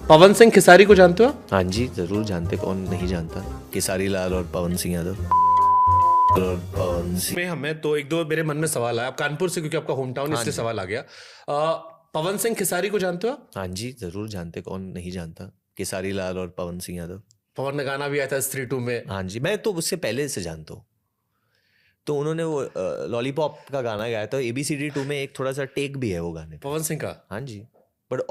पवन सिंह खेसारी को जानते हो? हाँ जी जरूर जानते, कौन नहीं जानता। केसारी लाल और पवन सिंह यादव और पवन सिंह में हमें तो एक दो मेरे मन में सवाल आया। आप कानपुर से, क्योंकि आपका होम टाउन, इसलिए सवाल आ गया। पवन सिंह खेसारी को जानते हो? हाँ जी जरूर जानते, कौन नहीं जानता। केसारी लाल और पवन सिंह यादव। पवन ने गाना भी आया था स्त्री 2 में। हाँ जी, मैं तो उससे पहले से जानता हूँ। तो उन्होंने वो लॉलीपॉप का गाना गाया था ABCD 2 में, एक थोड़ा सा टेक भी है वो गाने पे। पवन सिंह का? हाँ जी, बट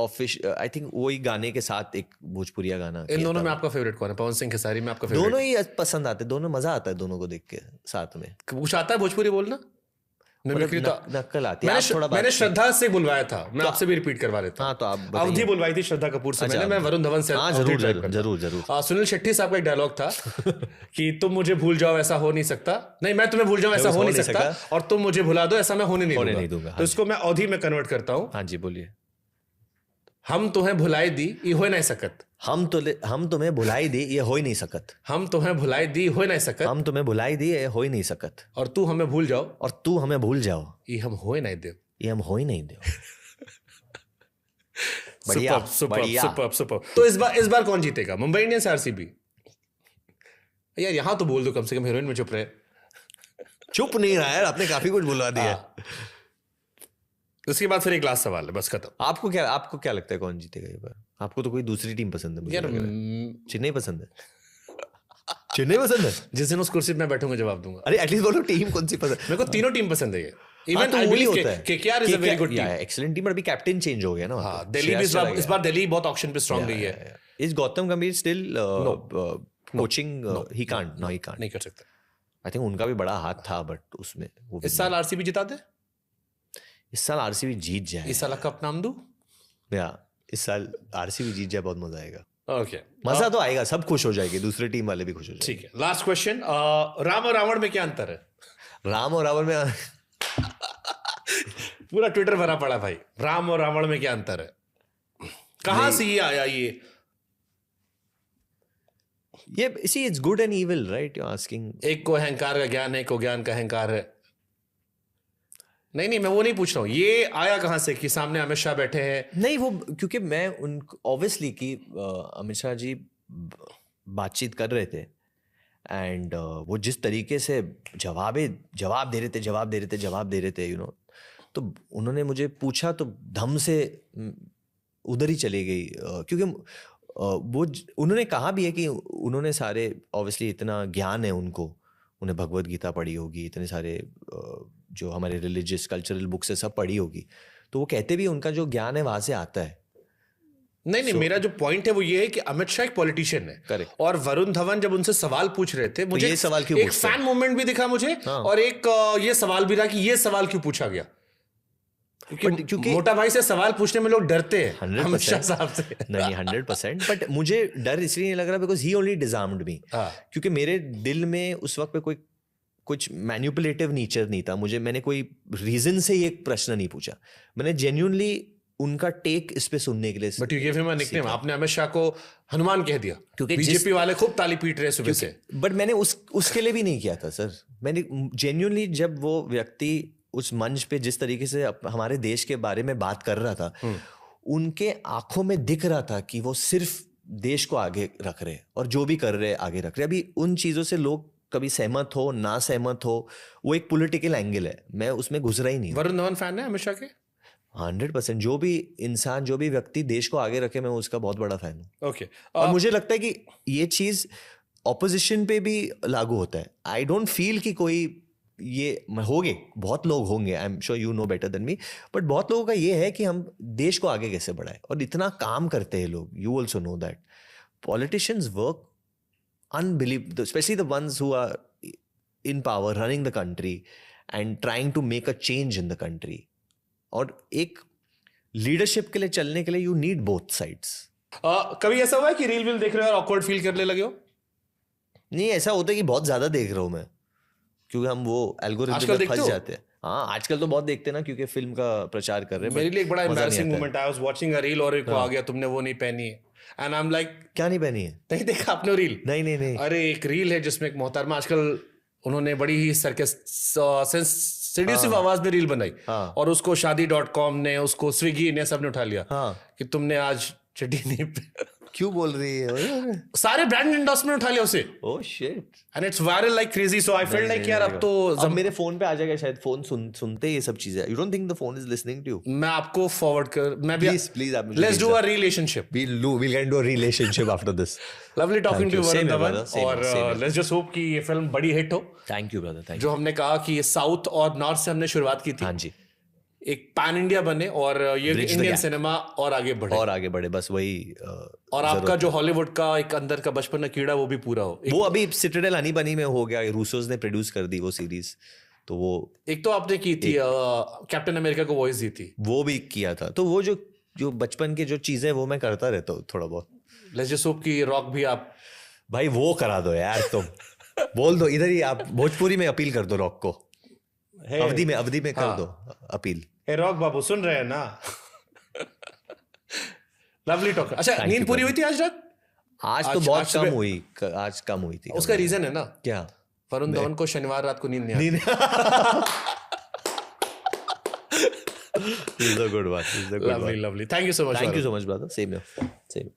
आई थिंक वही गाने के साथ एक भोजपुरिया गाना इन किया दोनों था। में आपका फेवरेट कौन है? पवन सिंह खेसारी में आपका फेवरेट? दोनों ही पसंद आते, दोनों मजा आता है दोनों को देख के साथ में। कुछ आता है भोजपुरी बोलना? मिमिक्री तो नक्कल आती है। मैंने श्रद्धा से बुलवाया था, मैं आपसे भी रिपीट करवा देता हूं। हाँ तो आप अवधि बुलवाई थी श्रद्धा कपूर से मैंने, मैं वरुण धवन से। हाँ अवधि जरूर try जरूर करता। जरूर जरूर। सुनील शेट्टी साहब का एक डायलॉग था कि तुम मुझे भूल जाओ ऐसा हो नहीं सकता, नहीं मैं तुम्हें भूल जाऊं ऐसा हो नहीं सकता, और तुम मुझे भुला दो ऐसा मैं होने नहीं दूंगा। तो इसको मैं अवधि में कन्वर्ट करता हूँ। हाँ जी बोलिए। हम तुम्हें भुलाई दी ये हो नहीं सकत। हम तुम्हें भुलाई दी ये हो ही नहीं सकत। हम तुम्हें भुलाई दी हो नहीं सकत। हम तुम्हें भुलाई दी ये हो ही नहीं सकत। और तू हमें भूल जाओ। और तू हमें भूल जाओ ये हम हो नहीं दे। ये हम हो ही नहीं दे। बढ़िया सुपर सुपर। तो इस बार कौन जीतेगा, मुंबई इंडियंस RCB? यार यहाँ तो बोल दो कम से कम, हीरोइन में चुप रहे। चुप नहीं रहा यार, आपने काफी कुछ बुलवा दिया। उसके बाद फिर एक लास्ट सवाल है, बस खत्म। आपको क्या लगता है कौन जीतेगा ये बार? आपको तो कोई दूसरी टीम पसंद है? यार चेन्नई पसंद है। चेन्नई पसंद है? जिस दिन उस कुर्सी पे मैं बैठूंगा जवाब दूंगा। अरे एटलीस्ट बोलो टीम कौन सी पसंद। मेरे को तीनों टीम पसंद है। ये इवन तो वही होता है। KKR is a very good team, excellent team. अभी कैप्टन चेंज हो गया ना। हाँ, दिल्ली भी इस बार दिल्ली बहुत ऑक्शन पे स्ट्रांग रही है। इज गौतम गंभीर स्टिल कोचिंग? ही कांट नहीं कर सकता। आई थिंक उनका भी बड़ा हाथ था, बट उसमें इस साल RCB जिता दे। इस साल RCB जीत जाए। इस साल कप नाम दूं? या इस साल RCB जीत जाए, बहुत मजा आएगा। ओके मजा तो आएगा, सब खुश हो जाएंगे, दूसरे टीम वाले भी खुश हो जाएंगे। ठीक है, लास्ट क्वेश्चन। राम और रावण में क्या अंतर है? राम और रावण में पूरा ट्विटर भरा पड़ा भाई, राम और रावण में क्या अंतर है? कहां से ये आया ये see it's good and evil, right? You're asking. एक को अहंकार का ज्ञान है, एक को ज्ञान का अहंकार है। नहीं मैं वो नहीं पूछ रहा हूं, ये आया कहां से कि सामने अमित शाह बैठे हैं? नहीं वो क्योंकि मैं उनको ऑब्वियसली कि अमित शाह जी बातचीत कर रहे थे एंड वो जिस तरीके से जवाब दे रहे थे यू नो, तो उन्होंने मुझे पूछा तो धम से उधर ही चली गई। क्योंकि वो उन्होंने कहा भी है कि उन्होंने सारे ऑब्वियसली इतना ज्ञान है उन्हें भगवत गीता पढ़ी होगी, इतने सारे जो हमारे रिलीजियस कल्चरल बुक्स है सब पढ़ी होगी, तो वो कहते भी उनका जो ज्ञान है वहां से आता है। नहीं मेरा जो पॉइंट है वो ये है कि अमित शाह एक पॉलिटिशियन है। करेक्ट। और वरुण धवन जब उनसे सवाल पूछ रहे थे, मुझे ये सवाल क्यों एक फैन मूवमेंट भी दिखा मुझे। हाँ। और एक ये सवाल भी रहा कि ये सवाल क्यों पूछा गया, क्योंकि मोटा भाई से सवाल पूछने में लोग डरते हैं 100%, अमित शाह साहब से। नहीं 100%, बट मुझे डर इसलिए नहीं लग रहा बिकॉज ही ओनली डिजार्म्ड मी। क्योंकि मेरे दिल में उस वक्त पे कुछ मैनिपुलेटिव नेचर नहीं था। मैंने कोई रीजन से ये प्रश्न नहीं पूछा, मैंने जेन्युइनली उनका टेक इस पे सुनने के लिए। But you give him a nickname, आपने अमित शाह को हनुमान कह दिया क्योंकि बीजेपी वाले खूब ताली पीट रहे सुबह से। बट मैंने उसके लिए भी नहीं किया था सर। मैंने जेन्युइनली जब वो व्यक्ति उस मंच पे जिस तरीके से हमारे देश के बारे में बात कर रहा था, उनके आंखों में दिख रहा था कि वो सिर्फ देश को आगे रख रहे और जो भी कर रहे आगे रख रहे। अभी उन चीजों से लोग कभी सहमत हो ना सहमत हो, वो एक पॉलिटिकल एंगल है, मैं उसमें घुस रहा ही नहीं। वरुण धवन फैन है अमित शाह के? 100%। जो भी इंसान जो भी व्यक्ति देश को आगे रखे, मैं उसका बहुत बड़ा फैन हूँ। ओके। और मुझे लगता है कि ये चीज ऑपोजिशन पे भी लागू होता है। आई डोंट फील कि कोई ये होंगे, बहुत लोग होंगे, I am sure you know better than me, but बहुत लोगों का ये है कि हम देश को आगे कैसे बढ़ाए, और इतना काम करते हैं लोग। You also know that politicians work unbelievable, especially the ones who are in power, running the country and trying to make a change in the country. और एक लीडरशिप के लिए चलने के लिए यू नीड बोथ साइड्स। कभी ऐसा हुआ है कि रील देख रहे हो और ऑकवर्ड फील करने लगे हो? नहीं, ऐसा होता है कि बहुत ज्यादा देख रहा हूं मैं, क्योंकि हम वो एल्गोरिथम में फंस जाते हैं। हाँ आजकल तो बहुत देखते हैं ना, क्योंकि फिल्म का प्रचार कर रहे हैं। मेरे लिए एक बड़ा एम्बैरेसिंग मोमेंट आया, I was watching a reel और एक आ गया तुमने वो नहीं पहनी है, एंड आई एम लाइक क्या नहीं पहनी है? नहीं देखा आपने रील? नहीं। अरे एक रील है जिसमें एक मोहतरमा, आजकल उन्होंने बड़ी ही सेड्यूसिव आवाज में रील बनाई, और उसको शादी.com ने, उसको स्विगी ने, सबने उठा लिया कि तुमने आज चड्डी नहीं क्यों बोल रही है? सारे ब्रांड एंडोर्समेंट उठा लिया उसे oh shit, and it's viral like crazy. So I felt like यार अब तो अब मेरे फोन पे आ जाएगा शायद. फोन सुनते ये सब चीजें. You don't think the phone is listening to you? मैं आपको फॉरवर्ड कर, मैं भी प्लीज आप let's do a relationship. we'll get into a relationship after this. Lovely talking to Varun Dhawan. Same और here. लेट्स जस्ट होप कि ये फिल्म बड़ी हिट हो. थैंक यू ब्रदर, थैंक जो हमने कहा कि ये साउथ और नॉर्थ से हमने शुरुआत की थी. हाँ जी. एक पैन इंडिया बने और ये इंडियन सिनेमा और आगे बढ़े बस वही. और आपका जो हॉलीवुड का एक अंदर का बचपन का कीड़ा वो भी पूरा हो. वो अभी सिटाडेल हनी बनी में हो गया. रूसोस ने प्रोड्यूस कर दी वो सीरीज. तो वो एक तो आपने की थी कैप्टन अमेरिका को वॉइस दी थी. वो भी किया था. तो वो जो बचपन के जो चीजें वो मैं करता रहता हूँ थोड़ा बहुत. लेट्स जस्ट होप कि रॉक भी आप भाई वो करा दो यार. तुम बोल दो इधर ही. आप भोजपुरी में अपील कर दो रॉक को. अवधि में कर दो अपील. हे रॉक बाबू सुन रहे हैं ना? Lovely talk. अच्छा नींद पूरी हुई थी आज रात? आज तो बहुत कम हुई. आज कम हुई थी. उसका रीजन है ना क्या? वरुण धवन को शनिवार रात को नींद नहीं आती. This is a good one. Lovely. Thank you so much. Thank you so much, brother. Same here. Same.